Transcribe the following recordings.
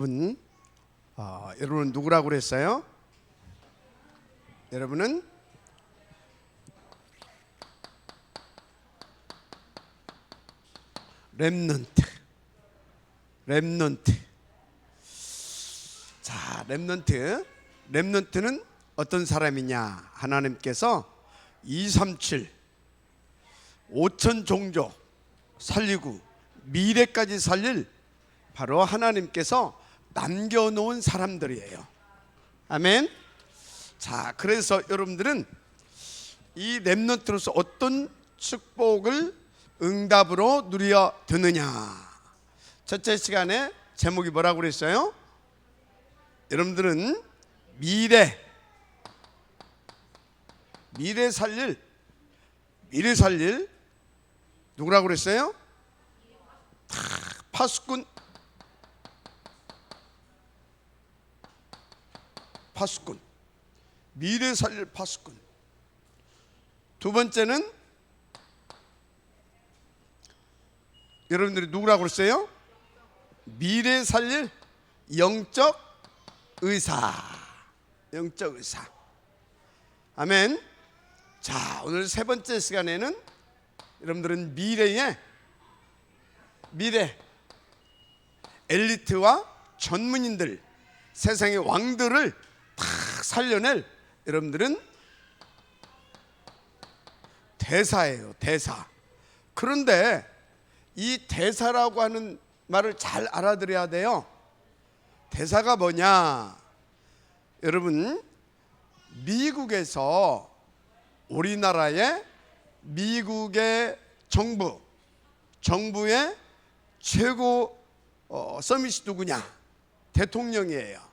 여러분은 누구라고 그랬어요? 여러분은 렘넌트. 자, 렘넌트는 어떤 사람이냐? 하나님께서 237 5천 종족 살리고 미래까지 살릴 바로 하나님께서 남겨놓은 사람들이에요. 아멘. 자, 그래서 여러분들은 이 렘넌트로서 어떤 축복을 응답으로 누려 드느냐. 첫째 시간에 제목이 뭐라고 그랬어요? 여러분들은 미래 살릴 누구라고 그랬어요? 파수꾼. 미래 살릴 파수꾼. 두 번째는 여러분들이 누구라고 그랬어요? 미래 살릴 영적 의사. 아멘. 자, 오늘 세 번째 시간에는 여러분들은 미래 엘리트와 전문인들, 세상의 왕들을 다 살려낼 여러분들은 대사예요. 대사. 그런데 이 대사라고 하는 말을 잘 알아들어야 돼요. 대사가 뭐냐? 여러분, 미국에서 우리나라의 미국의 정부의 최고 서밋이 누구냐? 대통령이에요.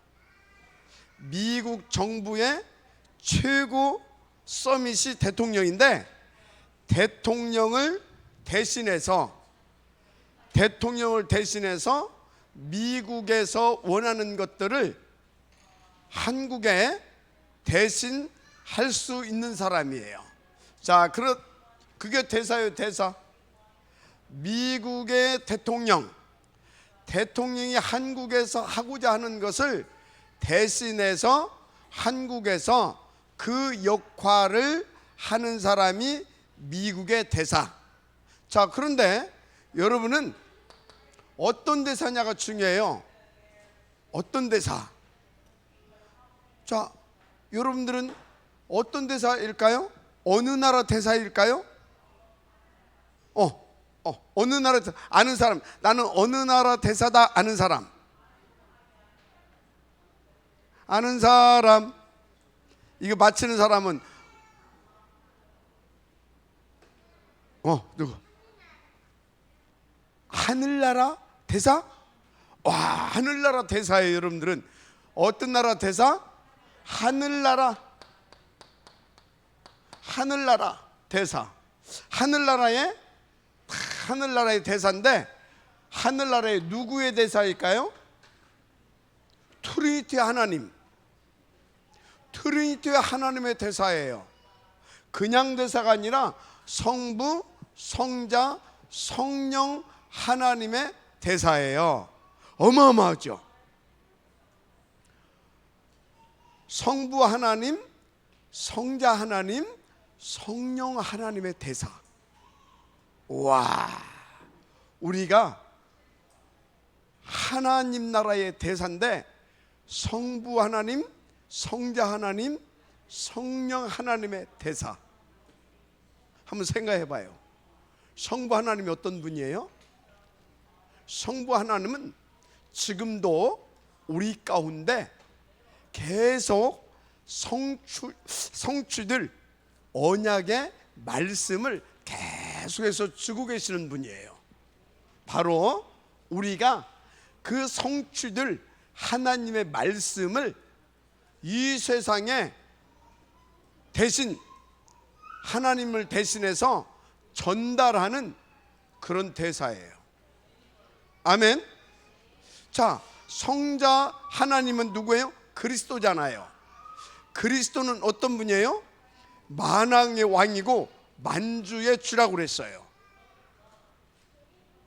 미국 정부의 최고 서밋이 대통령인데, 대통령을 대신해서 미국에서 원하는 것들을 한국에 대신 할 수 있는 사람이에요. 자, 그게 대사예요. 대사. 미국의 대통령이 한국에서 하고자 하는 것을 대신해서 한국에서 그 역할을 하는 사람이 미국의 대사. 자, 그런데 여러분은 어떤 대사냐가 중요해요. 어떤 대사? 자, 여러분들은 어떤 대사일까요? 어느 나라 대사일까요? 어느 나라 대사 아는 사람. 나는 어느 나라 대사다 아는 사람. 이거 맞히는 사람은 누구? 하늘나라 대사? 와, 하늘나라 대사예요. 여러분들은 어떤 나라 대사? 하늘나라 대사. 하늘나라의 대사인데, 하늘나라의 누구의 대사일까요? 트리니티 하나님의 대사예요. 그냥 대사가 아니라 성부, 성자, 성령 하나님의 대사예요. 어마어마하죠. 성부 하나님, 성자 하나님, 성령 하나님의 대사. 와, 우리가 하나님 나라의 대사인데, 성부 하나님, 성자 하나님, 성령 하나님의 대사. 한번 생각해 봐요. 성부 하나님이 어떤 분이에요? 성부 하나님은 지금도 우리 가운데 계속 성취될 언약의 말씀을 계속해서 주고 계시는 분이에요. 바로 우리가 그 성취될 하나님의 말씀을 이 세상에 대신 하나님을 대신해서 전달하는 그런 대사예요. 아멘. 자, 성자 하나님은 누구예요? 그리스도잖아요. 그리스도는 어떤 분이에요? 만왕의 왕이고 만주의 주라고 그랬어요.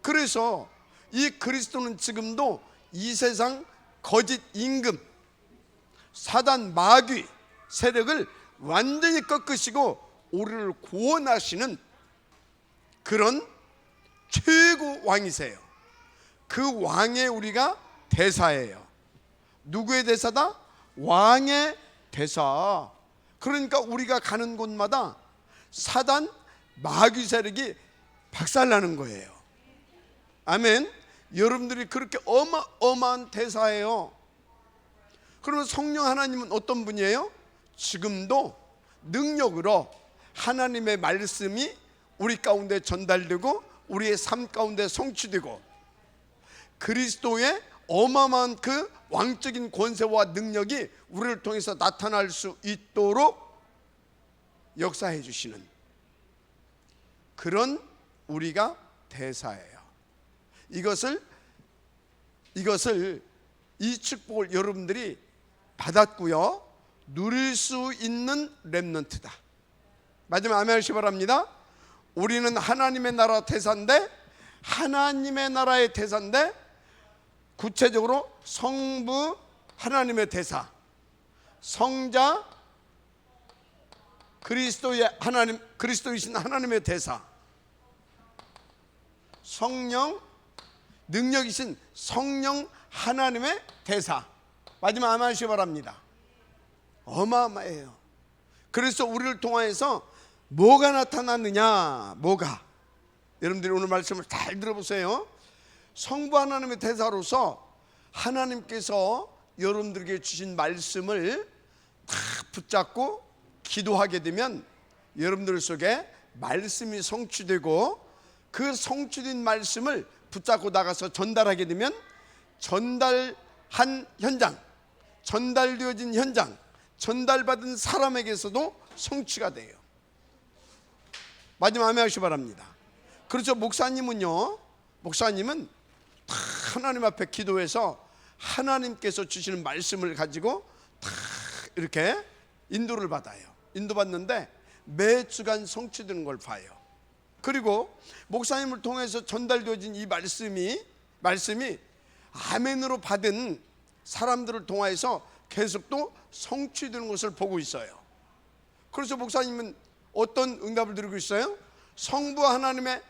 그래서 이 그리스도는 지금도 이 세상 거짓 임금, 사단 마귀 세력을 완전히 꺾으시고 우리를 구원하시는 그런 최고 왕이세요. 그 왕의 우리가 대사예요. 누구의 대사다? 왕의 대사. 그러니까 우리가 가는 곳마다 사단 마귀 세력이 박살나는 거예요. 아멘. 여러분들이 그렇게 어마어마한 대사예요. 그러면 성령 하나님은 어떤 분이에요? 지금도 능력으로 하나님의 말씀이 우리 가운데 전달되고 우리의 삶 가운데 성취되고 그리스도의 어마어마한 그 왕적인 권세와 능력이 우리를 통해서 나타날 수 있도록 역사해 주시는 그런 우리가 대사예요. 이 축복을 여러분들이 받았고요, 누릴 수 있는 렘넌트다. 마지막 아멘 하시기 바랍니다. 우리는 하나님의 나라 대사인데, 하나님의 나라의 대사인데 구체적으로 성부 하나님의 대사, 성자 그리스도이신 하나님의 대사, 성령 능력이신 성령 하나님의 대사. 마지막 아멘 하시기 바랍니다. 어마어마해요. 그래서 우리를 통하여서 뭐가 나타났느냐? 뭐가? 여러분들이 오늘 말씀을 잘 들어보세요. 성부 하나님의 대사로서 하나님께서 여러분들에게 주신 말씀을 다 붙잡고 기도하게 되면 여러분들 속에 말씀이 성취되고 그 성취된 말씀을 붙잡고 나가서 전달하게 되면 전달한 현장, 전달되어진 현장, 전달받은 사람에게서도 성취가 돼요. 마지막 아멘 하시기 바랍니다. 그렇죠. 목사님은 다 하나님 앞에 기도해서 하나님께서 주시는 말씀을 가지고 다 이렇게 인도를 받아요. 인도받는데 매 주간 성취되는 걸 봐요. 그리고 목사님을 통해서 전달되어진 이 말씀이 아멘으로 받은 사람들을 통해서 계속 또 성취되는 것을 보고 있어요. 그래서 목사님은 어떤 응답을 드리고 있어요? 성부 하나님의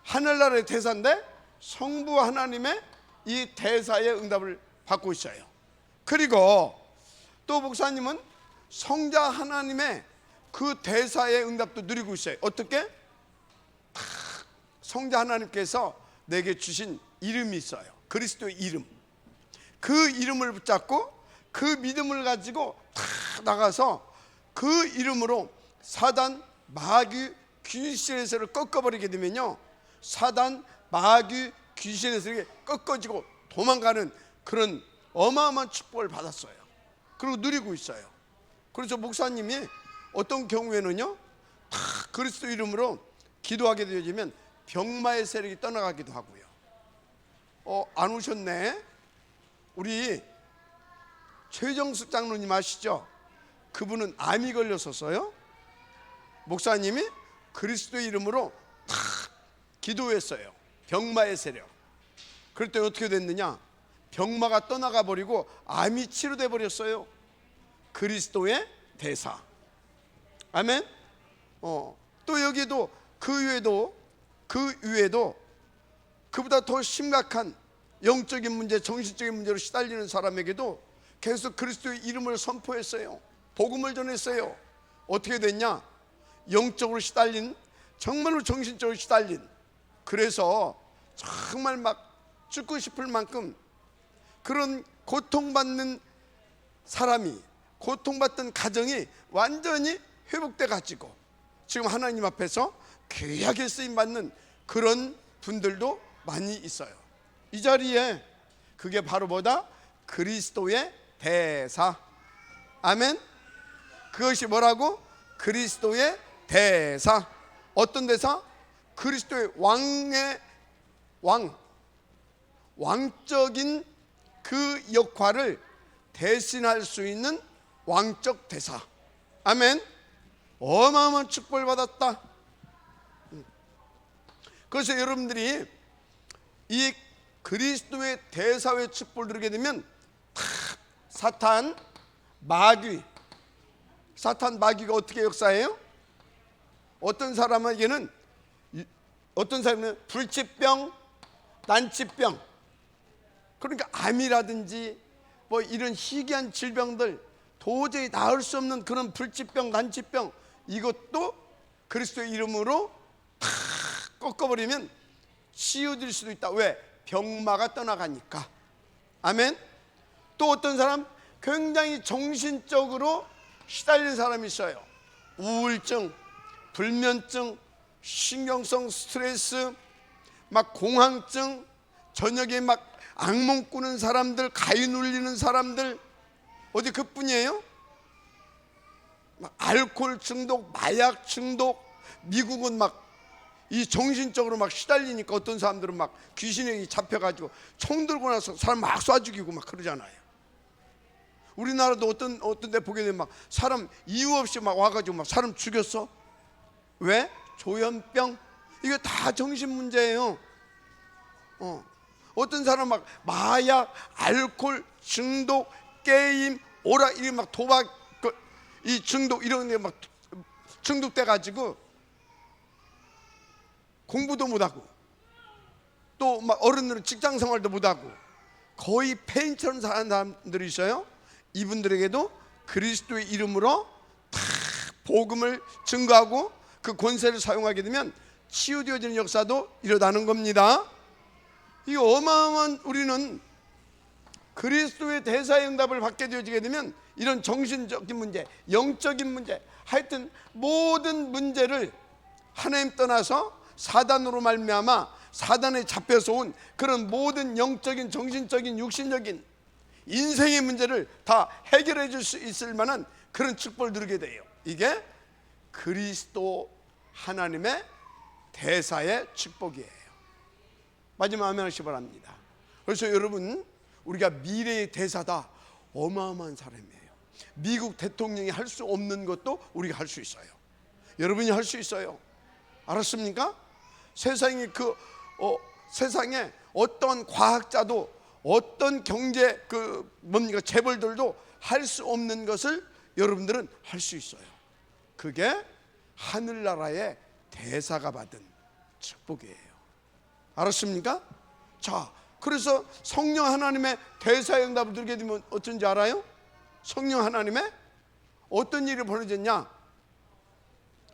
하늘나라의 대사인데 성부 하나님의 이 대사의 응답을 받고 있어요. 그리고 또 목사님은 성자 하나님의 그 대사의 응답도 누리고 있어요. 어떻게? 성자 하나님께서 내게 주신 이름이 있어요. 그리스도의 이름. 그 이름을 붙잡고 그 믿음을 가지고 다 나가서 그 이름으로 사단 마귀 귀신의 세를 꺾어버리게 되면요, 사단 마귀 귀신의 세력이 꺾어지고 도망가는 그런 어마어마한 축복을 받았어요. 그리고 누리고 있어요. 그래서 목사님이 어떤 경우에는요, 다 그리스도 이름으로 기도하게 되어지면 병마의 세력이 떠나가기도 하고요. 안 오셨네. 우리 최정숙 장로님 아시죠? 그분은 암이 걸렸었어요. 목사님이 그리스도의 이름으로 다 기도했어요. 병마의 세력. 그럴 때 어떻게 됐느냐? 병마가 떠나가 버리고 암이 치료돼 버렸어요. 그리스도의 대사. 아멘. 또 여기도 그 위에도 그보다 더 심각한 영적인 문제, 정신적인 문제로 시달리는 사람에게도 계속 그리스도의 이름을 선포했어요. 복음을 전했어요. 어떻게 됐냐? 영적으로 시달린, 정말로 정신적으로 시달린, 그래서 정말 막 죽고 싶을 만큼 그런 고통받는 사람이, 고통받던 가정이 완전히 회복돼 가지고 지금 하나님 앞에서 귀하게 쓰임받는 그런 분들도 많이 있어요. 이 자리에 그게 바로 뭐다? 그리스도의 대사. 아멘. 그것이 뭐라고? 그리스도의 대사. 어떤 대사? 그리스도의 왕적인 그 역할을 대신할 수 있는 왕적 대사. 아멘. 어마어마한 축복을 받았다. 그래서 여러분들이 이 그리스도의 대사의 축복을 누리게 되면 다 사탄, 마귀. 사탄, 마귀가 어떻게 역사해요? 어떤 사람은 불치병, 난치병, 그러니까 암이라든지 뭐 이런 희귀한 질병들, 도저히 나을 수 없는 그런 불치병, 난치병, 이것도 그리스도의 이름으로 다 꺾어버리면 치유될 수도 있다. 왜? 병마가 떠나가니까. 아멘. 또 어떤 사람, 굉장히 정신적으로 시달리는 사람이 있어요. 우울증, 불면증, 신경성 스트레스, 막 공황증, 저녁에 막 악몽 꾸는 사람들, 가위 눌리는 사람들, 어디 그뿐이에요? 막 알코올 중독, 마약 중독. 미국은 막 이 정신적으로 막 시달리니까 어떤 사람들은 막 귀신에 잡혀가지고 총 들고 나서 사람 막 쏴 죽이고 막 그러잖아요. 우리나라도 어떤 데 보게 되면 막 사람 이유 없이 막 와가지고 막 사람 죽였어. 왜? 조현병. 이거 다 정신 문제예요. 어떤 사람 막 마약, 알코올 중독, 게임, 오락, 이 막 도박, 이 중독 이런 데 막 중독돼 가지고 공부도 못하고 또 막 어른들은 직장 생활도 못하고 거의 폐인처럼 사는 사람들이 있어요. 이분들에게도 그리스도의 이름으로 다 복음을 증거하고 그 권세를 사용하게 되면 치유되어지는 역사도 일어나는 겁니다. 이 어마어마한, 우리는 그리스도의 대사의 응답을 받게 되어지게 되면 이런 정신적인 문제, 영적인 문제, 하여튼 모든 문제를 하나님 떠나서 사단으로 말미암아 사단에 잡혀서 온 그런 모든 영적인, 정신적인, 육신적인 인생의 문제를 다 해결해 줄 수 있을 만한 그런 축복을 누리게 돼요. 이게 그리스도 하나님의 대사의 축복이에요. 마지막 아멘 하시기 바랍니다. 그래서 여러분, 우리가 미래의 대사다. 어마어마한 사람이에요. 미국 대통령이 할 수 없는 것도 우리가 할 수 있어요. 여러분이 할 수 있어요. 알았습니까? 세상에 세상에 어떤 과학자도 어떤 경제 재벌들도 할 수 없는 것을 여러분들은 할 수 있어요. 그게 하늘나라의 대사가 받은 축복이에요. 알았습니까? 자, 그래서 성령 하나님의 대사의 응답을 들게 되면 어쩐지 알아요? 성령 하나님의 어떤 일이 벌어졌냐?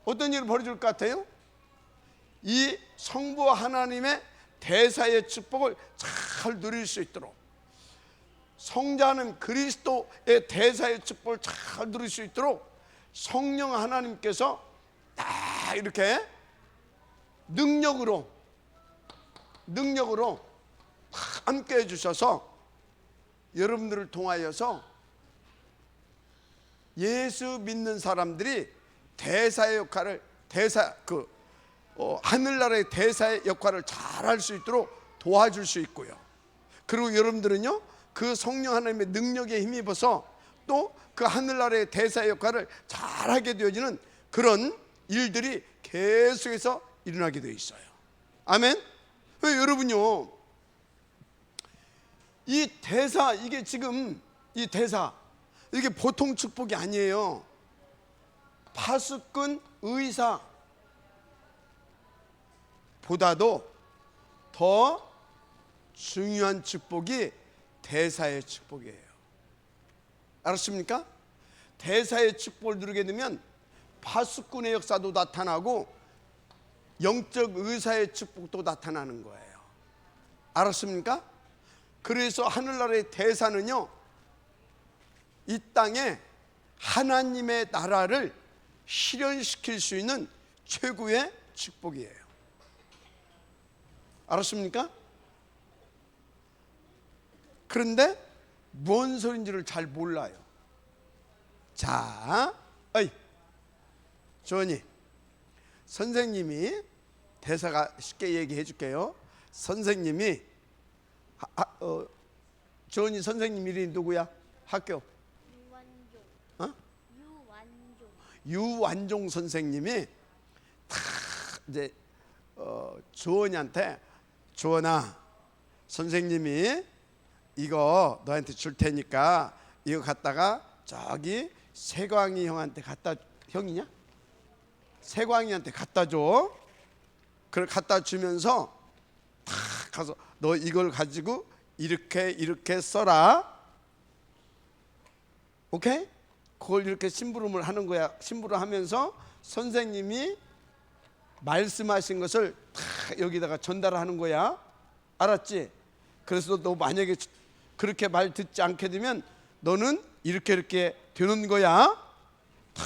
어떤 일이 벌어질 것 같아요? 이 성부 하나님의 대사의 축복을 잘 누릴 수 있도록, 성자는 그리스도의 대사의 축복을 잘 누릴 수 있도록 성령 하나님께서 다 이렇게 능력으로 함께 해주셔서 여러분들을 통하여서 예수 믿는 사람들이 대사의 역할을, 하늘나라의 대사의 역할을 잘 할 수 있도록 도와줄 수 있고요. 그리고 여러분들은요, 그 성령 하나님의 능력에 힘입어서 또 그 하늘나라의 대사의 역할을 잘 하게 되어지는 그런 일들이 계속해서 일어나게 되어 있어요. 아멘. 여러분요, 이 대사, 이게 지금 이 대사, 이게 보통 축복이 아니에요. 파수꾼, 의사 보다도 더 중요한 축복이 대사의 축복이에요. 알았습니까? 대사의 축복을 누리게 되면 파수꾼의 역사도 나타나고 영적 의사의 축복도 나타나는 거예요. 알았습니까? 그래서 하늘나라의 대사는요, 이 땅에 하나님의 나라를 실현시킬 수 있는 최고의 축복이에요. 알았습니까? 그런데 뭔 소린지를 잘 몰라요. 자, 조언이, 선생님이, 대사가 쉽게 얘기해 줄게요. 선생님이 조언이 선생님 이름이 누구야? 학교? 유완종 선생님이 다 이제 조언이한테, 조언아, 선생님이 이거 너한테 줄 테니까 이거 갖다가 저기 세광이 형한테 갖다, 형이냐? 세광이한테 갖다 줘. 그걸 갖다 주면서 탁 가서 너 이걸 가지고 이렇게 써라. 오케이? 그걸 이렇게 심부름을 하는 거야. 심부름하면서 선생님이 말씀하신 것을 다 여기다가 전달하는 거야. 알았지? 그래서 너 만약에 그렇게 말 듣지 않게 되면 너는 이렇게 되는 거야. 다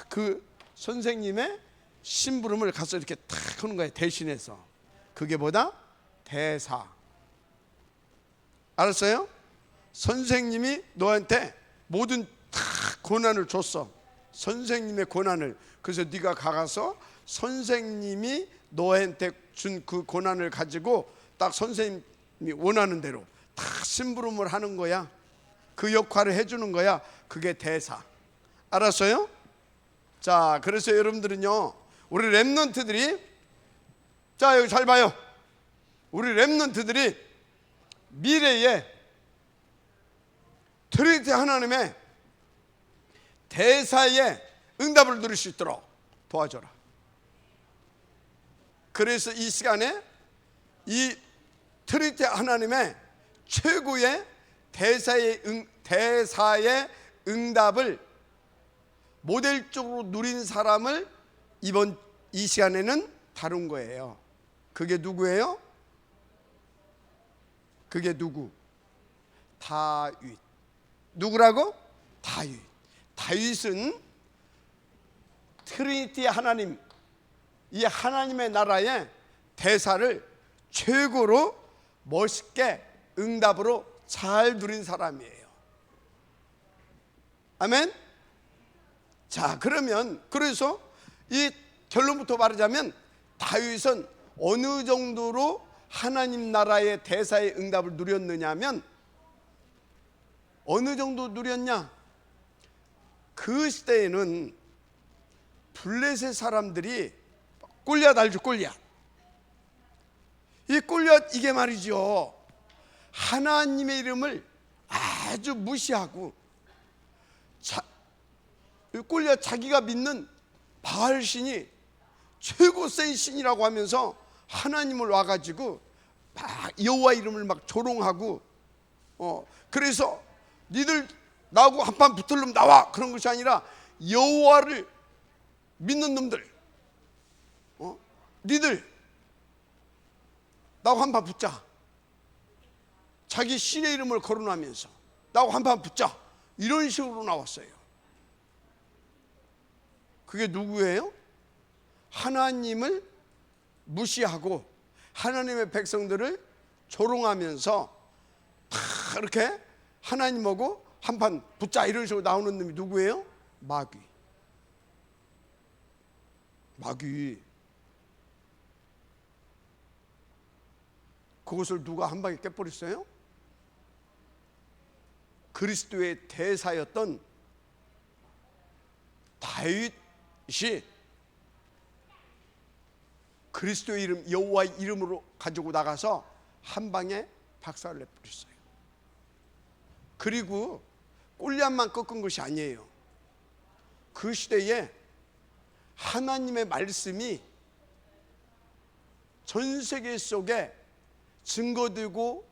그 선생님의 심부름을 가서 이렇게 탁 하는 거야. 대신해서. 그게 뭐다? 대사. 알았어요? 선생님이 너한테 모든 다 권한을 줬어. 선생님의 권한을. 그래서 네가 가서 선생님이 너한테 준 그 권한을 가지고 딱 선생님이 원하는 대로 다 심부름을 하는 거야. 그 역할을 해주는 거야. 그게 대사. 알았어요? 자, 그래서 여러분들은요, 우리 렘넌트들이, 자 여기 잘 봐요. 우리 렘넌트들이 미래에 트리니티 하나님의 대사에 응답을 누릴 수 있도록 도와줘라. 그래서 이 시간에 이 트리니티 하나님의 최고의 대사의 응답을 모델적으로 누린 사람을 이번 이 시간에는 다룬 거예요. 그게 누구예요? 그게 누구? 다윗. 누구라고? 다윗. 다윗은 트리니티 하나님, 이 하나님의 나라의 대사를 최고로 멋있게 응답으로 잘 누린 사람이에요. 아멘. 자, 그러면 그래서 이 결론부터 말하자면 다윗은 어느 정도로 하나님 나라의 대사의 응답을 누렸느냐 하면, 어느 정도 누렸냐? 그 시대에는 블레셋 사람들이 골리앗 알죠? 골리앗. 이 골리앗 이게 말이죠, 하나님의 이름을 아주 무시하고 골리앗 자기가 믿는 바알 신이 최고 센 신이라고 하면서 하나님을 와가지고 막 여호와 이름을 막 조롱하고, 그래서 니들 나하고 한판 붙을 놈 나와, 그런 것이 아니라 여호와를 믿는 놈들, 니들 나하고 한판 붙자. 자기 신의 이름을 거론하면서 나하고 한판 붙자, 이런 식으로 나왔어요. 그게 누구예요? 하나님을 무시하고 하나님의 백성들을 조롱하면서 다 이렇게 하나님하고 한판 붙자, 이런 식으로 나오는 놈이 누구예요? 마귀. 마귀. 그것을 누가 한 방에 깨버렸어요? 그리스도의 대사였던 다윗이 그리스도의 이름, 여호와의 이름으로 가지고 나가서 한 방에 박살을 내버렸어요. 그리고 골리앗만 꺾은 것이 아니에요. 그 시대에 하나님의 말씀이 전 세계 속에 증거되고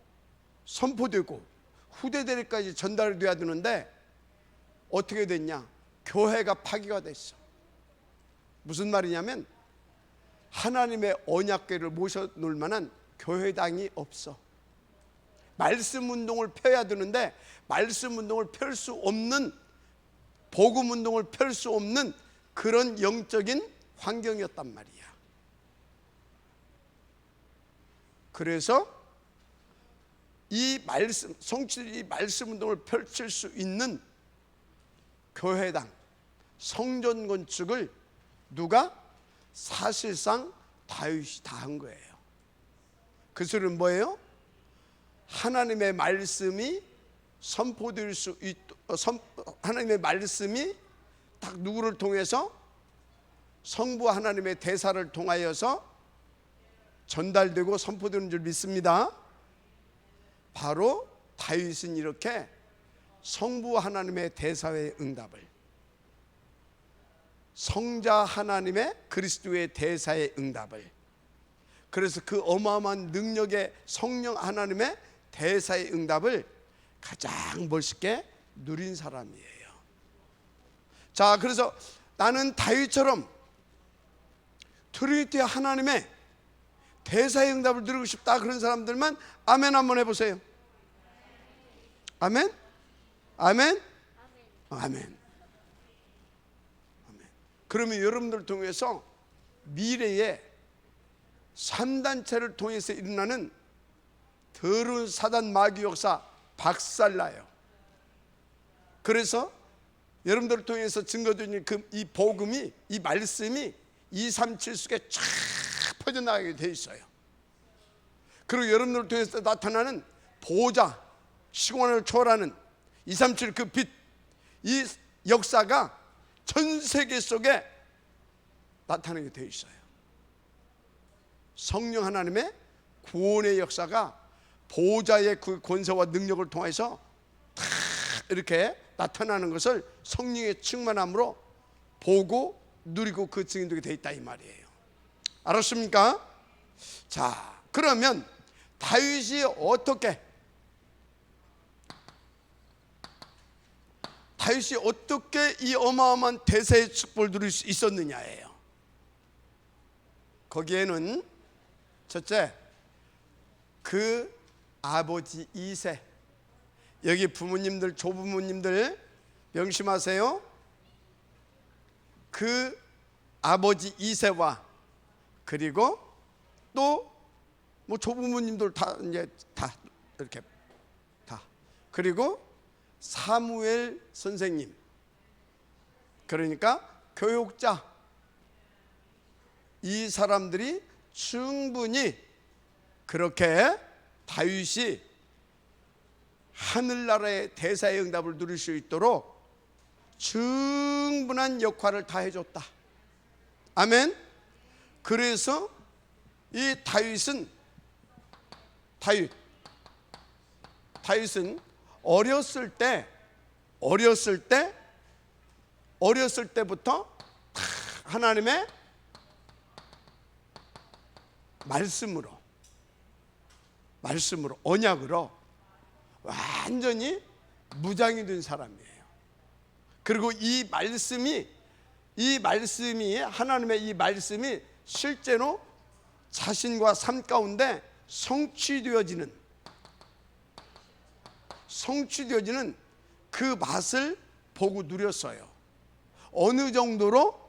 선포되고 후대들에까지 전달돼야 되는데 어떻게 됐냐? 교회가 파기가 됐어. 무슨 말이냐면 하나님의 언약궤를 모셔놓을 만한 교회당이 없어. 말씀 운동을 펴야 되는데 말씀 운동을 펼 수 없는, 복음 운동을 펼 수 없는 그런 영적인 환경이었단 말이야. 그래서 이 말씀, 성취 말씀 운동을 펼칠 수 있는 교회당, 성전 건축을 누가? 사실상 다윗이 다 한 거예요. 그 소리는 뭐예요? 하나님의 말씀이 선포될 수 하나님의 말씀이 딱 누구를 통해서? 성부 하나님의 대사를 통하여서 전달되고 선포되는 줄 믿습니다. 바로 다윗은 이렇게 성부 하나님의 대사의 응답을, 성자 하나님의 그리스도의 대사의 응답을, 그래서 그 어마어마한 능력의 성령 하나님의 대사의 응답을 가장 멋있게 누린 사람이에요. 자, 그래서 나는 다윗처럼 트리니티 하나님의 대사의 응답을 누리고 싶다, 그런 사람들만 아멘 한번 해보세요. 아멘? 아멘? 아멘. 아멘. 그러면 여러분들 통해서 미래에 3단체를 통해서 일어나는 더러운 사단 마귀 역사 박살나요. 그래서 여러분들을 통해서 증거되는 이 복음이, 이 말씀이 237 속에 쫙 퍼져나가게 돼 있어요. 그리고 여러분들을 통해서 나타나는 보호자, 시공간을 초월하는 237 그 빛, 이 역사가 전 세계 속에 나타나게 돼 있어요. 성령 하나님의 구원의 역사가 보호자의 그 권세와 능력을 통해서 다 이렇게 나타나는 것을 성령의 충만함으로 보고 누리고 그 증인되게 돼 있다, 이 말이에요. 알았습니까? 자, 그러면 다윗이 어떻게 이 어마어마한 대세의 축복을 누릴 수 있었느냐예요. 거기에는 첫째, 그 아버지 이세, 여기 부모님들, 조부모님들 명심하세요. 그 아버지 이세와, 그리고 또 뭐 조부모님들 다 이제 다 이렇게 다, 그리고 사무엘 선생님, 그러니까 교육자, 이 사람들이 충분히 그렇게 다윗이 하늘나라의 대사의 응답을 누릴 수 있도록 충분한 역할을 다 해줬다. 아멘. 그래서 이 다윗은 어렸을 때부터 하나님의 말씀으로 언약으로 완전히 무장이 된 사람이에요. 그리고 이 말씀이 하나님의 이 말씀이 실제로 자신과 삶 가운데 성취되어지는 그 맛을 보고 누렸어요. 어느 정도로?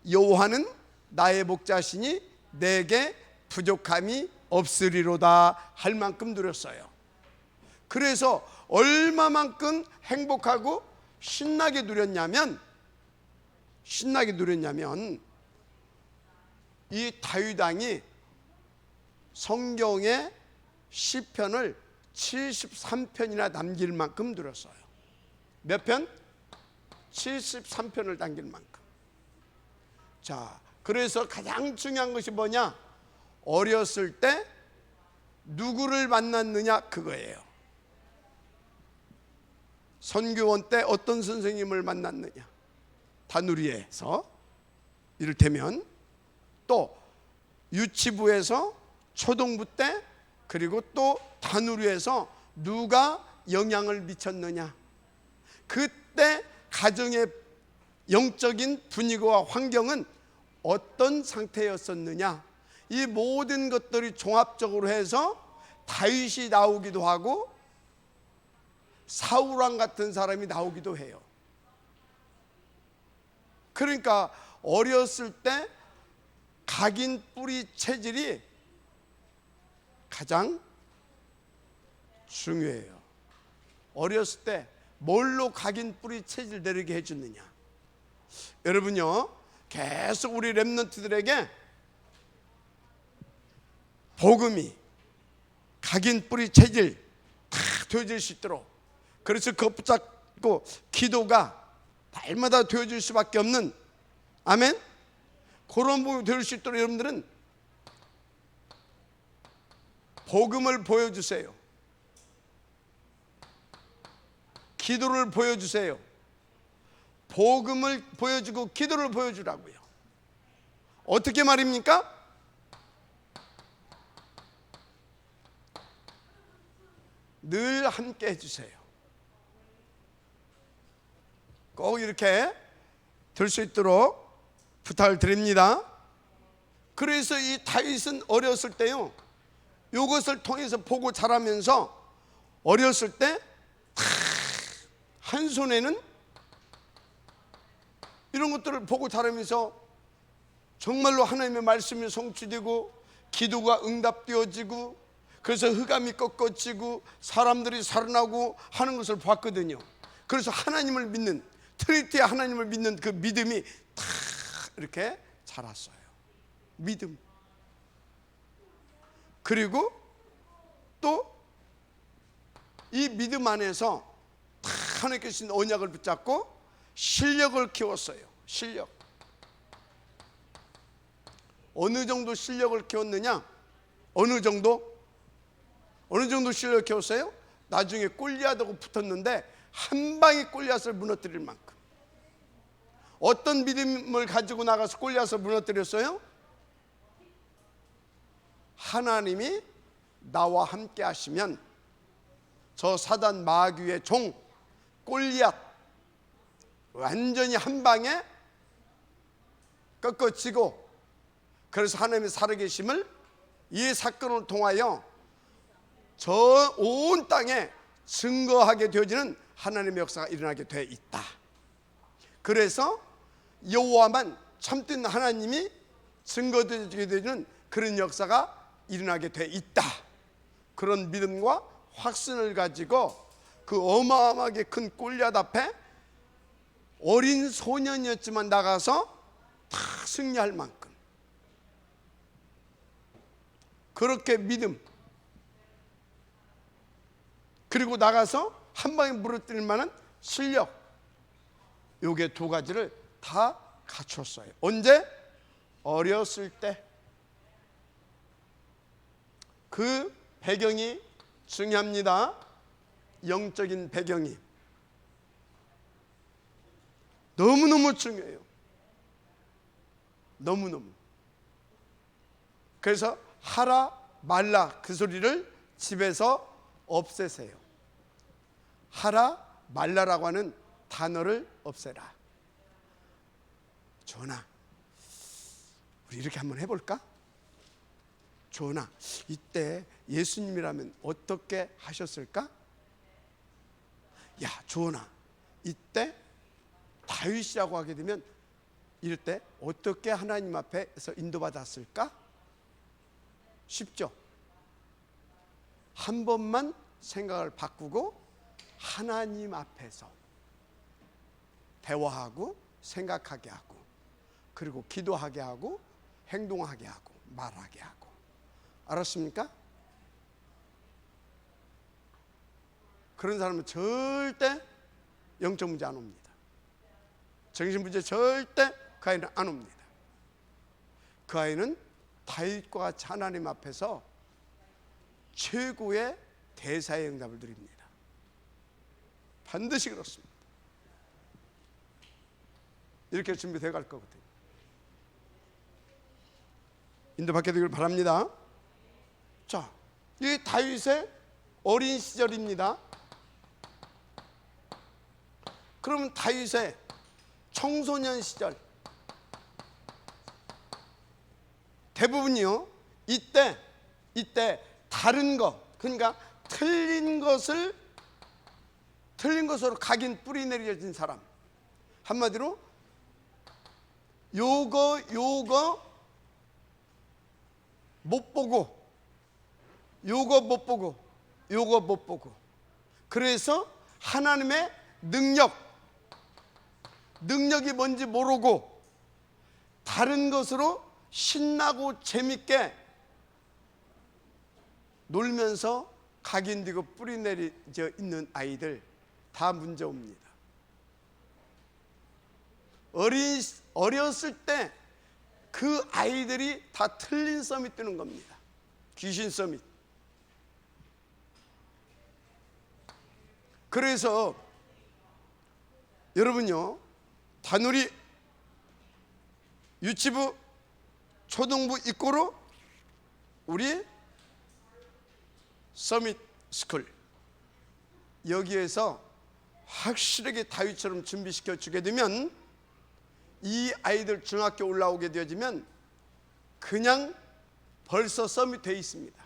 여호와는 나의 목자시니 내게 부족함이 없으리로다 할 만큼 누렸어요. 그래서 얼마만큼 행복하고 신나게 누렸냐면 이 다윗 왕이 성경의 시편을 73편이나 남길 만큼 누렸어요. 몇 편? 73편을 남길 만큼. 자, 그래서 가장 중요한 것이 뭐냐? 어렸을 때 누구를 만났느냐, 그거예요. 선교원 때 어떤 선생님을 만났느냐, 다누리에서 이를테면, 또 유치부에서 초등부 때, 그리고 또 다누리에서 누가 영향을 미쳤느냐, 그때 가정의 영적인 분위기와 환경은 어떤 상태였었느냐, 이 모든 것들이 종합적으로 해서 다윗이 나오기도 하고 사울왕 같은 사람이 나오기도 해요. 그러니까 어렸을 때 각인 뿌리 체질이 가장 중요해요. 어렸을 때 뭘로 각인 뿌리 체질 내리게 해주느냐. 여러분요, 계속 우리 렘넌트들에게 복음이 각인 뿌리 체질 다 되어질 수 있도록, 그래서 그것 붙잡고 기도가 날마다 되어질 수밖에 없는, 아멘, 그런 복음이 되어질 수 있도록 여러분들은 복음을 보여주세요. 기도를 보여주세요. 복음을 보여주고 기도를 보여주라고요. 어떻게 말입니까? 늘 함께 해주세요. 꼭 이렇게 될 수 있도록 부탁을 드립니다. 그래서 이 다윗은 어렸을 때요, 이것을 통해서 보고 자라면서 어렸을 때 한 손에는 이런 것들을 보고 자라면서 정말로 하나님의 말씀이 성취되고 기도가 응답되어지고, 그래서 흑암이 꺾어지고 사람들이 살아나고 하는 것을 봤거든요. 그래서 하나님을 믿는, 트리니티 하나님을 믿는 그 믿음이 다 이렇게 자랐어요. 믿음. 그리고 또 이 믿음 안에서 다 하나님께 주신 언약을 붙잡고 실력을 키웠어요. 실력. 어느 정도 실력을 키웠느냐? 어느 정도 실력을 키웠어요? 나중에 골리앗하고 붙었는데 한 방에 골리앗을 무너뜨릴 만큼. 어떤 믿음을 가지고 나가서 골리앗을 무너뜨렸어요? 하나님이 나와 함께 하시면 저 사단 마귀의 종 골리앗 완전히 한 방에 꺾어지고, 그래서 하나님의 살아계심을 이 사건을 통하여 저 온 땅에 증거하게 되어지는 하나님의 역사가 일어나게 돼 있다. 그래서 여호와만 참된 하나님이 증거되게 되는 그런 역사가 일어나게 돼 있다. 그런 믿음과 확신을 가지고 그 어마어마하게 큰 골리앗 앞에 어린 소년이었지만 나가서 다 승리할 만큼, 그렇게 믿음, 그리고 나가서 한 방에 무너뜨릴 만한 실력, 요게 두 가지를 다 갖췄어요. 언제? 어렸을 때. 그 배경이 중요합니다. 영적인 배경이 너무너무 중요해요. 너무너무. 그래서 하라 말라 그 소리를 집에서 없애세요. 하라 말라라고 하는 단어를 없애라. 전하, 우리 이렇게 한번 해볼까? 전하, 이때 예수님이라면 어떻게 하셨을까? 야, 전하, 이때 다윗이라고 하게 되면 이럴 때 어떻게 하나님 앞에서 인도받았을까? 쉽죠? 한 번만 생각을 바꾸고 하나님 앞에서 대화하고 생각하게 하고, 그리고 기도하게 하고 행동하게 하고 말하게 하고. 알았습니까? 그런 사람은 절대 영적 문제 안 옵니다. 정신 문제 절대 그 아이는 안 옵니다. 그 아이는 다윗과 같이 하나님 앞에서 최고의 대사의 응답을 드립니다. 반드시 그렇습니다. 이렇게 준비되어 갈 거거든요. 인도받게 되길 바랍니다. 자, 이 다윗의 어린 시절입니다. 그러면 다윗의 청소년 시절, 대부분이요, 이때 다른 것, 그러니까 틀린 것으로 각인 뿌리 내려진 사람, 한마디로 요거 못 보고, 요거 못 보고, 그래서 하나님의 능력이 뭔지 모르고 다른 것으로 신나고 재밌게 놀면서 각인되고 뿌리 내려져 있는 아이들 다 문제 옵니다. 어렸을 때 그 아이들이 다 틀린 썸이 뜨는 겁니다. 귀신 썸이. 그래서 여러분요, 다누리 유치부 초등부 입고로 우리 서밋 스쿨 여기에서 확실하게 다윗처럼 준비시켜 주게 되면 이 아이들 중학교 올라오게 되어지면 그냥 벌써 서밋 돼 있습니다.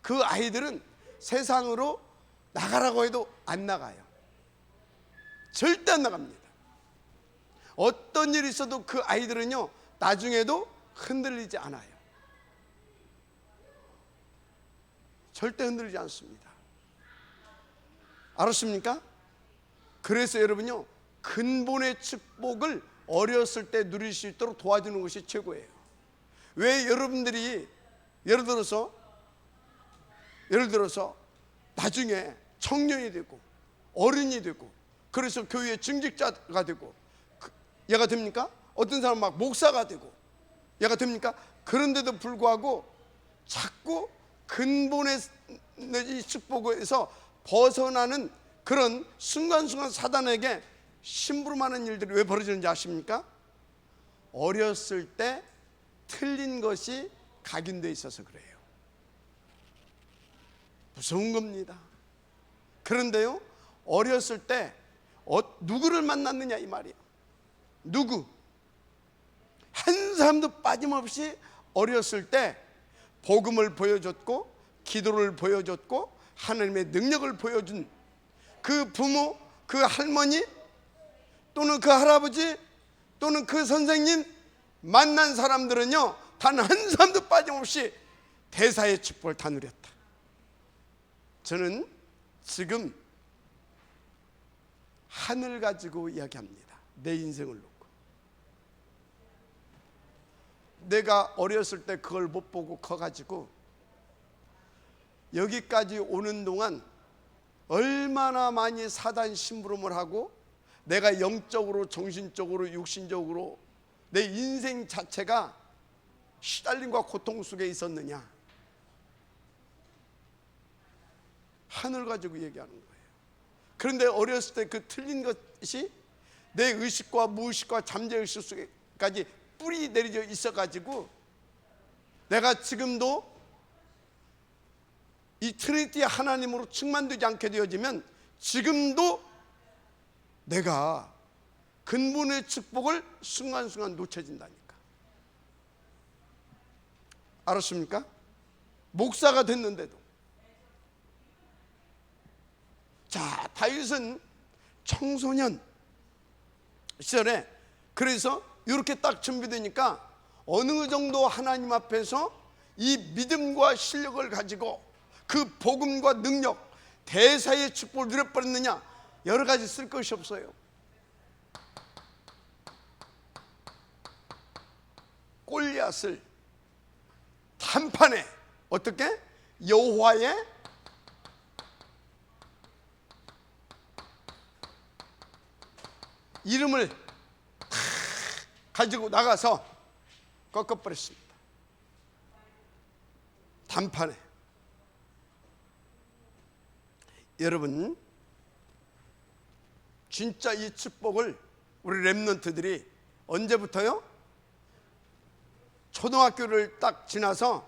그 아이들은 세상으로 나가라고 해도 안 나가요. 절대 안 나갑니다. 어떤 일이 있어도 그 아이들은요, 나중에도 흔들리지 않아요. 절대 흔들리지 않습니다. 알았습니까? 그래서 여러분요, 근본의 축복을 어렸을 때 누릴 수 있도록 도와주는 것이 최고예요. 왜 여러분들이 예를 들어서 나중에 청년이 되고 어른이 되고 그래서 교회의 증직자가 되고 얘가 됩니까? 어떤 사람은 막 목사가 되고 얘가 됩니까? 그런데도 불구하고 자꾸 근본의 이 축복에서 벗어나는 그런 순간순간 사단에게 심부름하는 일들이 왜 벌어지는지 아십니까? 어렸을 때 틀린 것이 각인되어 있어서 그래요. 무서운 겁니다. 그런데요, 어렸을 때 누구를 만났느냐 이 말이에요. 누구? 한 사람도 빠짐없이 어렸을 때 복음을 보여줬고 기도를 보여줬고 하나님의 능력을 보여준 그 부모, 그 할머니 또는 그 할아버지 또는 그 선생님 만난 사람들은요, 단 한 사람도 빠짐없이 대사의 축복을 다 누렸다. 저는 지금 하늘 가지고 이야기합니다. 내 인생을 놓고. 내가 어렸을 때 그걸 못 보고 커가지고 여기까지 오는 동안 얼마나 많이 사단 심부름을 하고 내가 영적으로 정신적으로 육신적으로 내 인생 자체가 시달림과 고통 속에 있었느냐. 하늘 가지고 얘기하는 거예요. 그런데 어렸을 때 그 틀린 것이 내 의식과 무의식과 잠재의식 속에까지 뿌리 내려져 있어가지고 내가 지금도 이 트리니티 하나님으로 충만되지 않게 되어지면 지금도 내가 근본의 축복을 순간순간 놓쳐진다니까. 알았습니까? 목사가 됐는데도. 자, 다윗은 청소년 시절에 그래서 이렇게 딱 준비되니까 어느 정도 하나님 앞에서 이 믿음과 실력을 가지고 그 복음과 능력, 대사의 축복을 누려버렸느냐, 여러 가지 쓸 것이 없어요. 골리앗을 단판에 어떻게? 여호와의 이름을 가지고 나가서 꺾어버렸습니다. 단판에. 여러분, 진짜 이 축복을 우리 렘넌트들이 언제부터요? 초등학교를 딱 지나서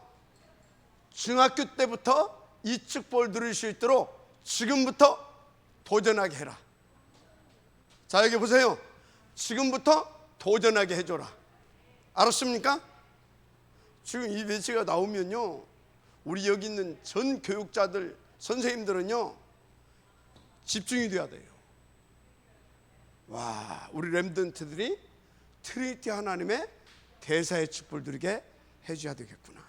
중학교 때부터 이 축복을 누릴 수 있도록 지금부터 도전하게 해라. 자, 여기 보세요. 지금부터 도전하게 해줘라. 알았습니까? 지금 이 메시지가 나오면요, 우리 여기 있는 전 교육자들, 선생님들은요, 집중이 돼야 돼요. 와, 우리 렘넌트들이 트리니티 하나님의 대사의 축복을 누리게 해줘야 되겠구나.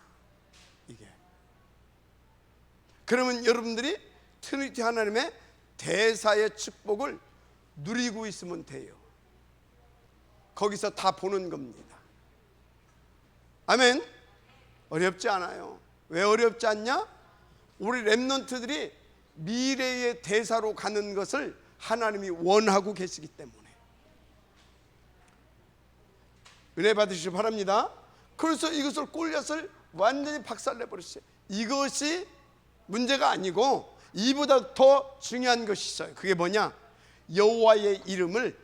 이게. 그러면 여러분들이 트리니티 하나님의 대사의 축복을 누리고 있으면 돼요. 거기서 다 보는 겁니다. 아멘. 어렵지 않아요. 왜 어렵지 않냐? 우리 렘넌트들이 미래의 대사로 가는 것을 하나님이 원하고 계시기 때문에. 은혜 받으시기 바랍니다. 그래서 이것을 골리앗을 완전히 박살내버렸어요. 이것이 문제가 아니고 이보다 더 중요한 것이 있어요. 그게 뭐냐? 여호와의 이름을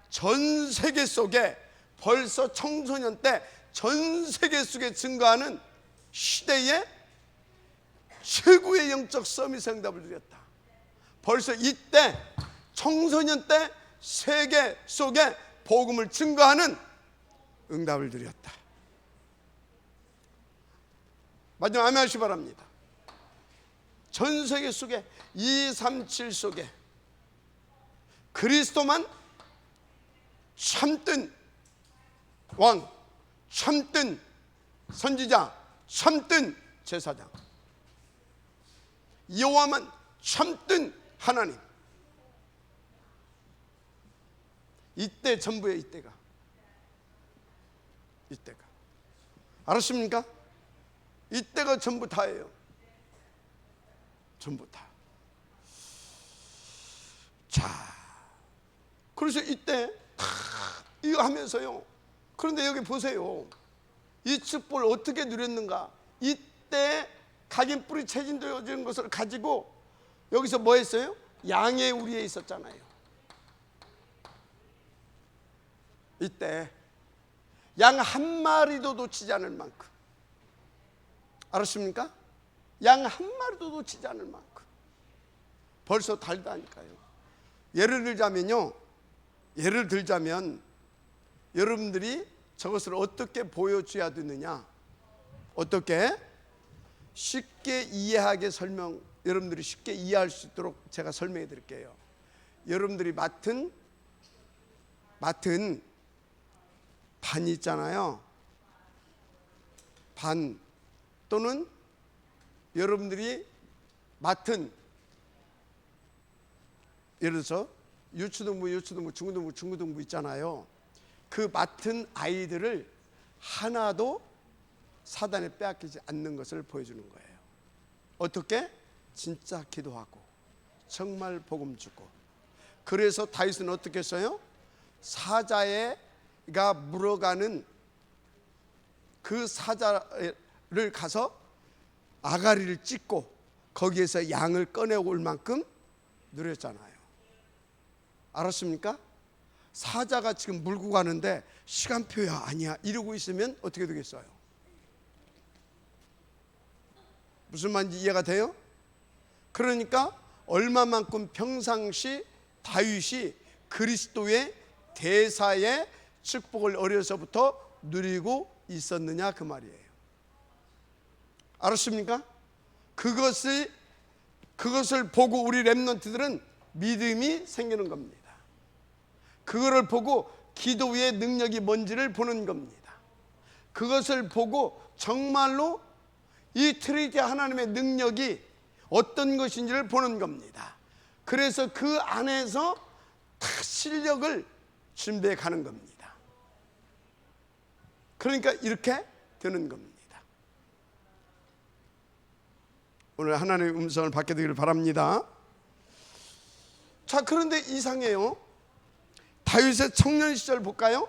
전 세계 속에, 벌써 청소년 때 전 세계 속에 증거하는 시대에 최고의 영적 서밋 응답을 드렸다. 벌써 이때 청소년 때 세계 속에 복음을 증거하는 응답을 드렸다. 마지막 아멘 하시기 바랍니다. 전 세계 속에 237 속에 그리스도만 참된 왕, 참된 선지자, 참된 제사장, 여호와만 참된 하나님. 이때 전부예요. 이때가 알았습니까? 이때가 전부 다예요. 전부 다. 자, 그래서 이때 이거 하면서요. 그런데 여기 보세요. 이 축복을 어떻게 누렸는가? 이때 각인 뿌리 체진되어지는 것을 가지고 여기서 뭐 했어요? 양의 우리에 있었잖아요. 이때 양 한 마리도 놓치지 않을 만큼, 알았습니까? 양 한 마리도 놓치지 않을 만큼 벌써 달다니까요. 예를 들자면 여러분들이 저것을 어떻게 보여줘야 되느냐, 어떻게 쉽게 이해하게 여러분들이 쉽게 이해할 수 있도록 제가 설명해 드릴게요. 여러분들이 맡은 반 있잖아요. 반, 또는 여러분들이 맡은, 예를 들어서 유초등부, 중고등부 있잖아요. 그 맡은 아이들을 하나도 사단에 빼앗기지 않는 것을 보여주는 거예요. 어떻게? 진짜 기도하고 정말 복음 주고. 그래서 다윗은 어떻게 했어요? 사자가 물어가는 그 사자를 가서 아가리를 찢고 거기에서 양을 꺼내올 만큼 누렸잖아요. 알았습니까? 사자가 지금 물고 가는데 시간표야 아니야 이러고 있으면 어떻게 되겠어요? 무슨 말인지 이해가 돼요? 그러니까 얼마만큼 평상시 다윗이 그리스도의 대사의 축복을 어려서부터 누리고 있었느냐 그 말이에요. 알았습니까? 그것을 보고 우리 렘넌트들은 믿음이 생기는 겁니다. 그거를 보고 기도의 능력이 뭔지를 보는 겁니다. 그것을 보고 정말로 이 트리니티 하나님의 능력이 어떤 것인지를 보는 겁니다. 그래서 그 안에서 다 실력을 준비해 가는 겁니다. 그러니까 이렇게 되는 겁니다. 오늘 하나님의 음성을 받게 되기를 바랍니다. 자, 그런데 이상해요. 다윗의 청년 시절 볼까요?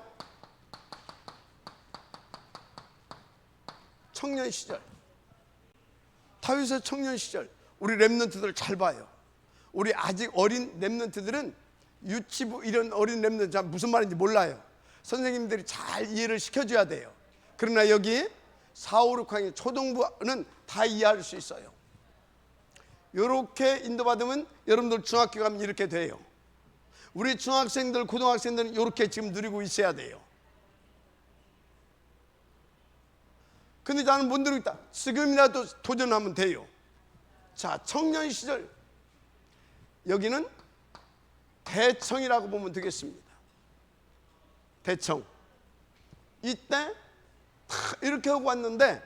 청년 시절, 다윗의 청년 시절, 우리 렘넌트들 잘 봐요. 우리 아직 어린 렘넌트들은 유치부 이런 어린 렘넌트 무슨 말인지 몰라요. 선생님들이 잘 이해를 시켜줘야 돼요. 그러나 여기 4, 5, 6학년 초등부는 다 이해할 수 있어요. 이렇게 인도받으면 여러분들 중학교 가면 이렇게 돼요. 우리 중학생들, 고등학생들은 이렇게 지금 누리고 있어야 돼요. 근데 나는 못 누리고 있다. 지금이라도 도전하면 돼요. 자, 청년 시절, 여기는 대청이라고 보면 되겠습니다. 대청. 이때 이렇게 하고 왔는데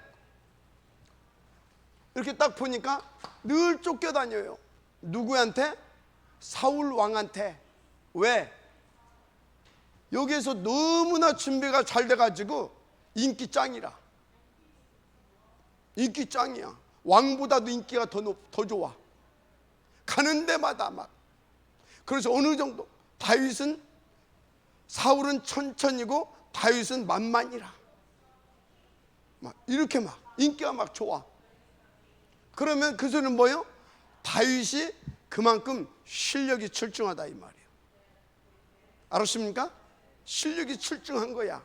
이렇게 딱 보니까 늘 쫓겨다녀요. 누구한테? 사울 왕한테. 왜? 여기에서 너무나 준비가 잘 돼가지고 인기 짱이라. 인기 짱이야. 왕보다도 인기가 더 좋아. 가는 데마다 막. 그래서 어느 정도 다윗은, 사울은 천천히고 다윗은 만만이라. 막 이렇게 막 인기가 막 좋아. 그러면 그 소리는 뭐예요? 다윗이 그만큼 실력이 출중하다 이 말이에요. 알았습니까? 실력이 출중한 거야.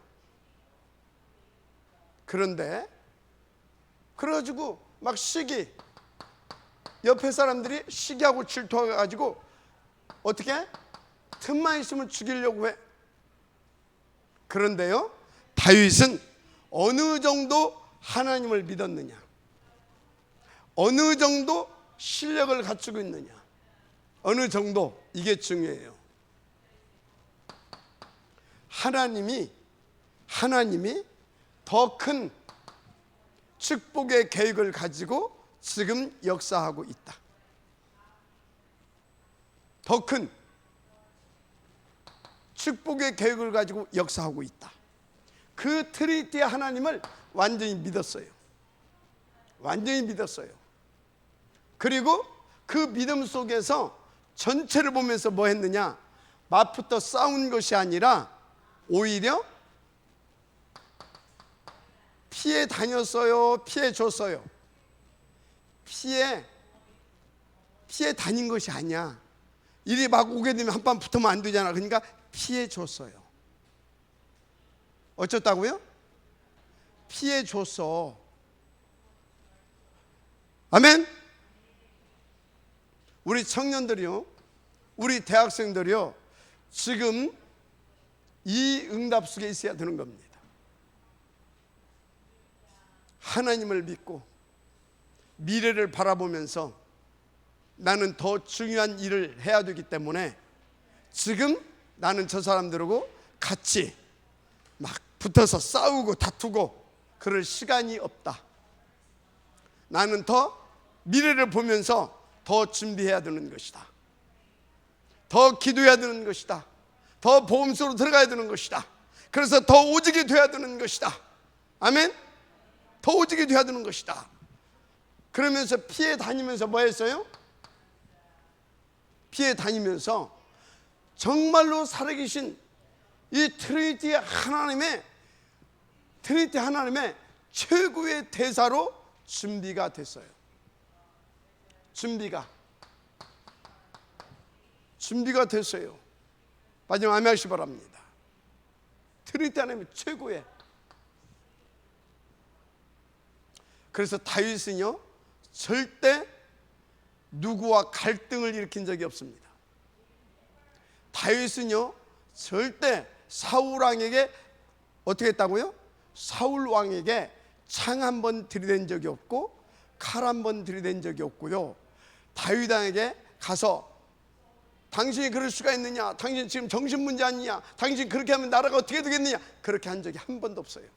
그런데 그래가지고 막 시기, 옆에 사람들이 시기하고 질투해가지고 어떻게? 틈만 있으면 죽이려고 해. 그런데요, 다윗은 어느 정도 하나님을 믿었느냐, 어느 정도 실력을 갖추고 있느냐, 어느 정도, 이게 중요해요. 하나님이 더 큰 축복의 계획을 가지고 지금 역사하고 있다. 더 큰 축복의 계획을 가지고 역사하고 있다. 그 트리니티 하나님을 완전히 믿었어요. 완전히 믿었어요. 그리고 그 믿음 속에서 전체를 보면서 뭐 했느냐, 맞붙어 싸운 것이 아니라 오히려 피해 다녔어요, 피해 줬어요? 피해 다닌 것이 아니야. 일이 막 오게 되면 한 판 붙으면 안 되잖아. 그러니까 피해 줬어요. 어쩌다고요? 피해 줬어. 아멘. 우리 청년들이요, 우리 대학생들이요, 지금 이 응답 속에 있어야 되는 겁니다. 하나님을 믿고 미래를 바라보면서 나는 더 중요한 일을 해야 되기 때문에 지금 나는 저 사람들하고 같이 막 붙어서 싸우고 다투고 그럴 시간이 없다. 나는 더 미래를 보면서 더 준비해야 되는 것이다. 더 기도해야 되는 것이다. 더 보험소로 들어가야 되는 것이다. 그래서 더 오직이 돼야 되는 것이다. 아멘. 더 오직이 돼야 되는 것이다. 그러면서 피해 다니면서 뭐 했어요? 피해 다니면서 정말로 살아계신 이 트리니티 하나님의 최고의 대사로 준비가 됐어요. 준비가 됐어요. 마지막 아멘 하시기 바랍니다. 트리니티 하나님의 최고의. 그래서 다윗은요, 절대 누구와 갈등을 일으킨 적이 없습니다. 다윗은요, 절대 사울 왕에게 어떻게 했다고요? 사울 왕에게 창 한 번 들이댄 적이 없고 칼 한 번 들이댄 적이 없고요, 다윗 왕에게 가서 당신이 그럴 수가 있느냐, 당신 지금 정신문제 아니냐, 당신 그렇게 하면 나라가 어떻게 되겠느냐, 그렇게 한 적이 한 번도 없어요.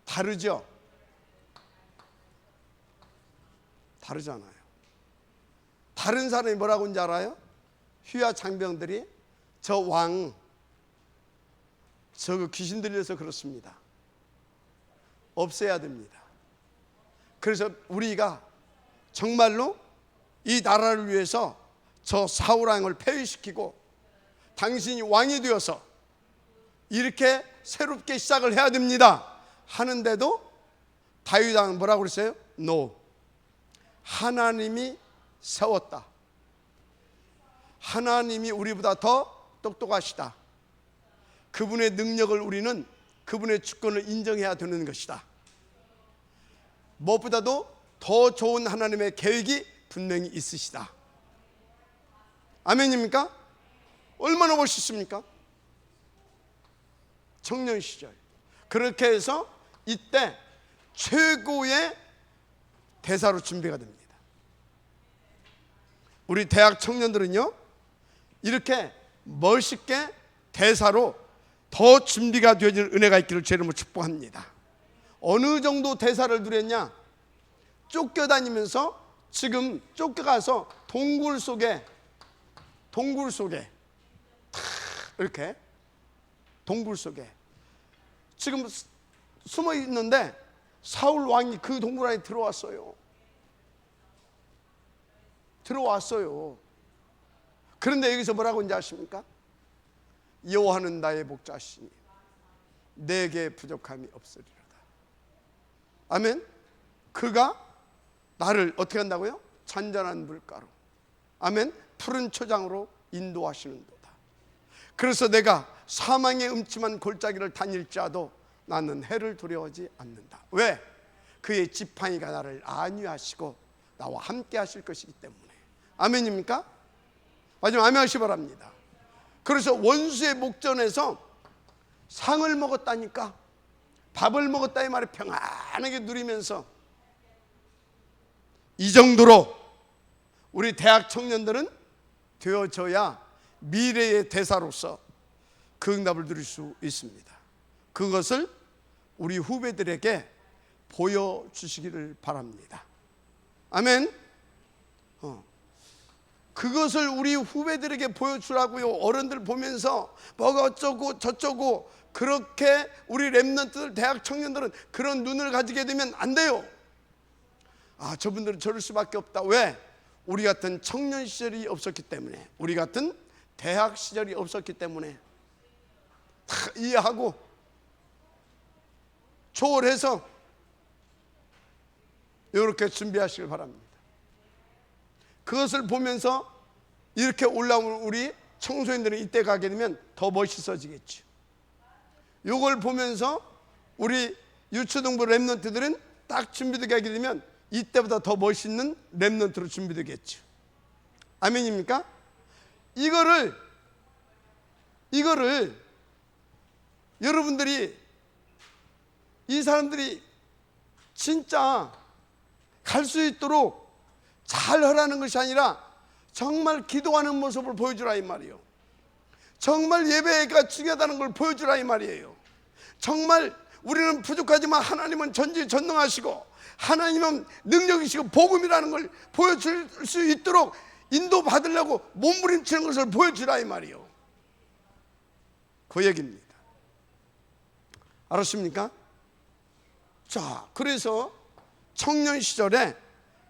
다르죠? 다르잖아요. 다른 사람이 뭐라고 하는지 알아요? 휘하 장병들이 저 왕, 저거 귀신 들려서 그렇습니다. 없애야 됩니다. 그래서 우리가 정말로 이 나라를 위해서 저 사울 왕을 폐위시키고 당신이 왕이 되어서 이렇게 새롭게 시작을 해야 됩니다 하는데도 다윗 왕은 뭐라고 그랬어요? No. 하나님이 세웠다. 하나님이 우리보다 더 똑똑하시다. 그분의 능력을 우리는, 그분의 주권을 인정해야 되는 것이다. 무엇보다도 더 좋은 하나님의 계획이 분명히 있으시다. 아멘입니까? 얼마나 멋있습니까? 청년 시절 그렇게 해서 이때 최고의 대사로 준비가 됩니다. 우리 대학 청년들은요, 이렇게 멋있게 대사로 더 준비가 되어질 은혜가 있기를 제 이름으로 축복합니다. 어느 정도 대사를 누렸냐? 쫓겨다니면서 지금 쫓겨가서 동굴 속에 이렇게 동굴 속에 지금 숨어 있는데 사울 왕이 그 동굴 안에 들어왔어요. 그런데 여기서 뭐라고 하는지 아십니까? 여호와는 나의 목자시니 내게 부족함이 없으리로다. 아멘. 그가 나를 어떻게 한다고요? 잔잔한 물가로, 아멘, 푸른 초장으로 인도하시는도다. 그래서 내가 사망의 음침한 골짜기를 다닐지라도 나는 해를 두려워하지 않는다. 왜? 그의 지팡이가 나를 안위하시고 나와 함께 하실 것이기 때문에. 아멘입니까? 마지막 아멘 하시 바랍니다. 그래서 원수의 목전에서 상을 먹었다니까, 밥을 먹었다 이 말을 평안하게 누리면서, 이 정도로 우리 대학 청년들은 되어져야 미래의 대사로서 그 응답을 누릴 수 있습니다. 그것을 우리 후배들에게 보여주시기를 바랍니다. 아멘. 그것을 우리 후배들에게 보여주라고요. 어른들 보면서 뭐가 어쩌고 저쩌고, 그렇게 우리 렘넌트들, 대학 청년들은 그런 눈을 가지게 되면 안 돼요. 아, 저분들은 저럴 수밖에 없다. 왜? 우리 같은 청년 시절이 없었기 때문에, 우리 같은 대학 시절이 없었기 때문에 다 이해하고 초월해서 이렇게 준비하시길 바랍니다. 그것을 보면서 이렇게 올라오는 우리 청소년들은 이때 가게 되면 더 멋있어지겠죠. 이걸 보면서 우리 유초등부 렘넌트들은 딱 준비되게 하게 되면 이때보다 더 멋있는 렘넌트로 준비되겠죠. 아멘입니까? 이거를 여러분들이, 이 사람들이 진짜 갈 수 있도록 잘 하라는 것이 아니라 정말 기도하는 모습을 보여주라 이 말이에요. 정말 예배가 중요하다는 걸 보여주라 이 말이에요. 정말 우리는 부족하지만 하나님은 전지전능하시고 하나님은 능력이시고 복음이라는 걸 보여줄 수 있도록 인도받으려고 몸부림치는 것을 보여주라 이 말이에요. 그 얘기입니다. 알았습니까? 자, 그래서 청년 시절에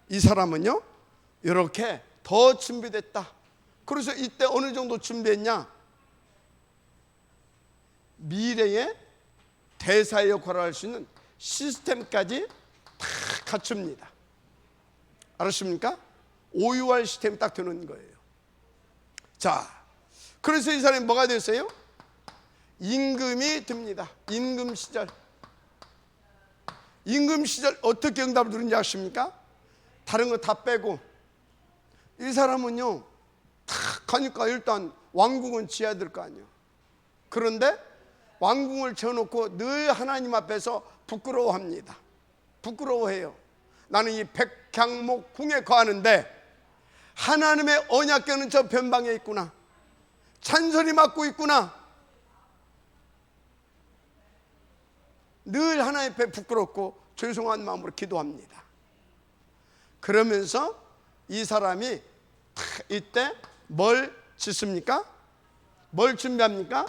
이 사람은요 이렇게 더 준비됐다. 그래서 이때 어느 정도 준비했냐? 미래의 대사의 역할을 할 수 있는 시스템까지 다 갖춥니다. 알았습니까? 오유할 시스템이 딱 되는 거예요. 자, 그래서 이 사람이 뭐가 됐어요? 임금이 됩니다. 임금 시절. 임금 시절 어떻게 응답을 누린지 아십니까? 다른 거 다 빼고 이 사람은요 탁 가니까 일단 왕궁은 지어야 될 거 아니에요. 그런데 왕궁을 지어놓고 늘 하나님 앞에서 부끄러워합니다. 부끄러워해요. 나는 이 백향목 궁에 거하는데 하나님의 언약궤는 저 변방에 있구나, 찬소리 맡고 있구나. 늘 하나님 앞에 부끄럽고 죄송한 마음으로 기도합니다. 그러면서 이 사람이 이때 뭘 짓습니까? 뭘 준비합니까?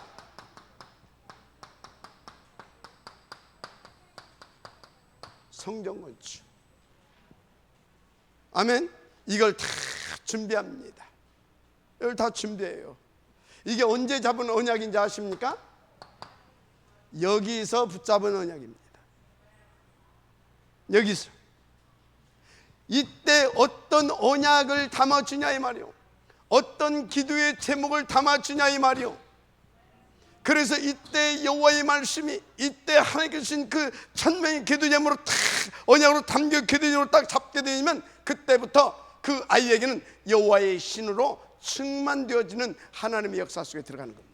성전 건축. 아멘. 이걸 다 준비합니다. 이걸 다 준비해요. 이게 언제 잡은 언약인지 아십니까? 여기서 붙잡은 언약입니다. 여기서. 이때 어떤 언약을 담아주냐 이 말이요, 어떤 기도의 제목을 담아주냐 이 말이요. 그래서 이때 여호와의 말씀이, 이때 하나님께 주신 그 천명의 기도 제목으로 탁 언약으로 담겨 기도 제목으로 딱 잡게 되면 그때부터 그 아이에게는 여호와의 신으로 충만되어지는 하나님의 역사 속에 들어가는 겁니다.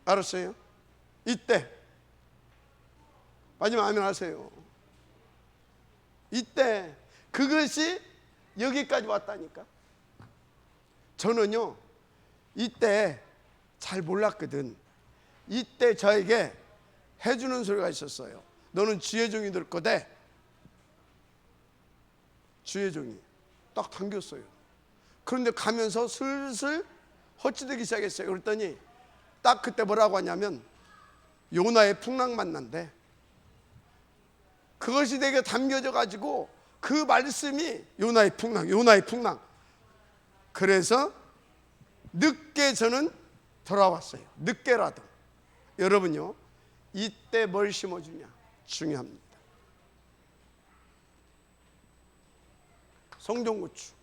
알았어요? 이때 마지막 아멘 하세요. 이때 그것이 여기까지 왔다니까. 저는요 이때 잘 몰랐거든. 이때 저에게 해주는 소리가 있었어요. 너는 주의 종이 될 거대. 주의 종이 딱 당겼어요. 그런데 가면서 슬슬 헛지되기 시작했어요. 그랬더니 딱 그때 뭐라고 하냐면 요나의 풍랑 만난대. 그것이 내게 담겨져 가지고 그 말씀이 요나의 풍랑, 요나의 풍랑. 그래서 늦게 저는 돌아왔어요. 늦게라도. 여러분요 이때 뭘 심어주냐 중요합니다. 성전고추.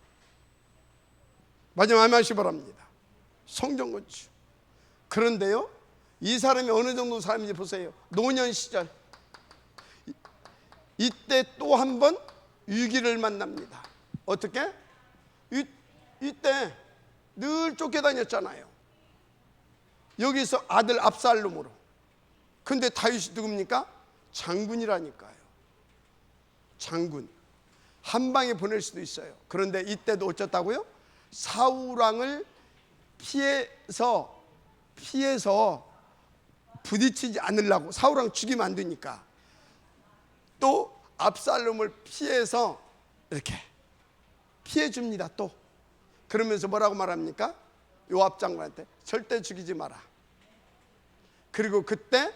마지막 아멘 하시 바랍니다. 성전 건축. 그런데요, 이 사람이 어느 정도 사람인지 보세요. 노년 시절, 이때 또 한 번 위기를 만납니다. 어떻게? 이때 늘 쫓겨다녔잖아요. 여기서 아들 압살롬으로. 근데 다윗이 누굽니까? 장군이라니까요. 장군. 한 방에 보낼 수도 있어요. 그런데 이때도 어쩌다고요? 사울왕을 피해서 부딪히지 않으려고, 사울왕 죽이면 안 되니까, 또 압살롬을 피해서 이렇게 피해 줍니다. 또 그러면서 뭐라고 말합니까? 요압 장관한테 절대 죽이지 마라. 그리고 그때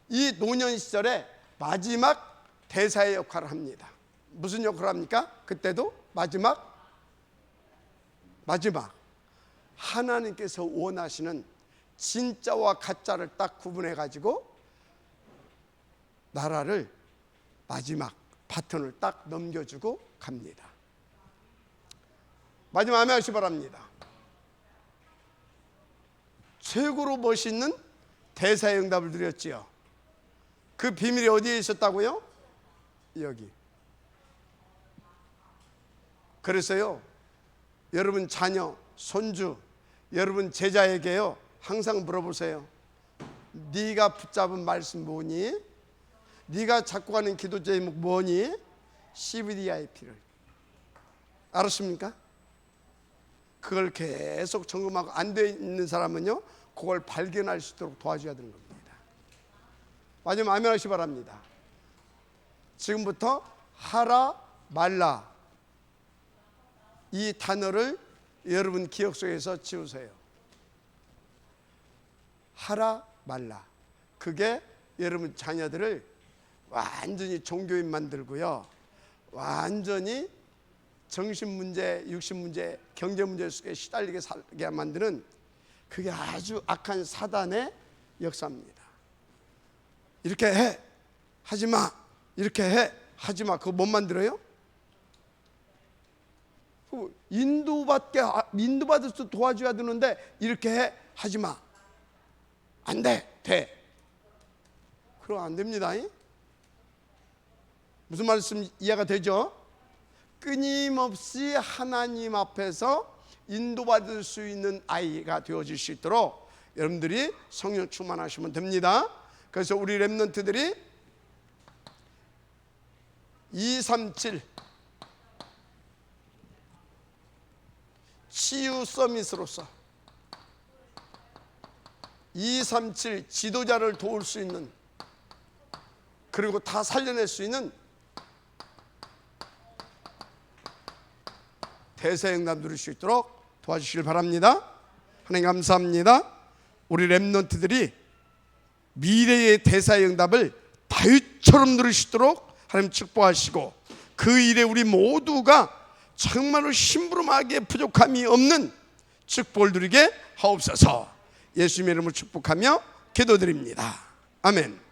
이 노년 시절에 마지막 대사의 역할을 합니다. 무슨 역할을 합니까? 그때도 마지막 하나님께서 원하시는 진짜와 가짜를 딱 구분해 가지고 나라를 마지막 바톤을 딱 넘겨주고 갑니다. 마지막 아멘 하시기 바랍니다. 최고로 멋있는 대사의 응답을 드렸지요. 그 비밀이 어디에 있었다고요? 여기. 그래서요, 여러분 자녀, 손주, 여러분 제자에게요, 항상 물어보세요. 네가 붙잡은 말씀 뭐니? 네가 잡고 가는 기도 제목 뭐니? CVDIP를. 알았습니까? 그걸 계속 점검하고 안 돼 있는 사람은요, 그걸 발견할 수 있도록 도와줘야 되는 겁니다. 마지막 아멘 하시기 바랍니다. 지금부터 하라 말라, 이 단어를 여러분 기억 속에서 지우세요. 하라 말라. 그게 여러분 자녀들을 완전히 종교인 만들고요, 완전히 정신문제, 육신문제, 경제문제 속에 시달리게 살게 만드는, 그게 아주 악한 사단의 역사입니다. 이렇게 해, 하지마. 이렇게 해, 하지마. 그거 못 만들어요? 인도받을 수 도와줘야 되는데 이렇게 해, 하지마. 안 돼, 돼. 그럼 안 됩니다. 무슨 말씀 이해가 되죠? 끊임없이 하나님 앞에서 인도받을 수 있는 아이가 되어질 수 있도록 여러분들이 성령 충만하시면 됩니다. 그래서 우리 렘넌트들이 237 치유 서밋으로서 237 지도자를 도울 수 있는, 그리고 다 살려낼 수 있는 대사의 응답 누릴 수 있도록 도와주시길 바랍니다. 하나님 감사합니다. 우리 렘넌트들이 미래의 대사의 응답을 다윗처럼 누릴 수 있도록 하나님 축복하시고, 그 일에 우리 모두가 정말로 심부름하기에 부족함이 없는 축복을 누리게 하옵소서. 예수님의 이름으로 축복하며 기도드립니다. 아멘.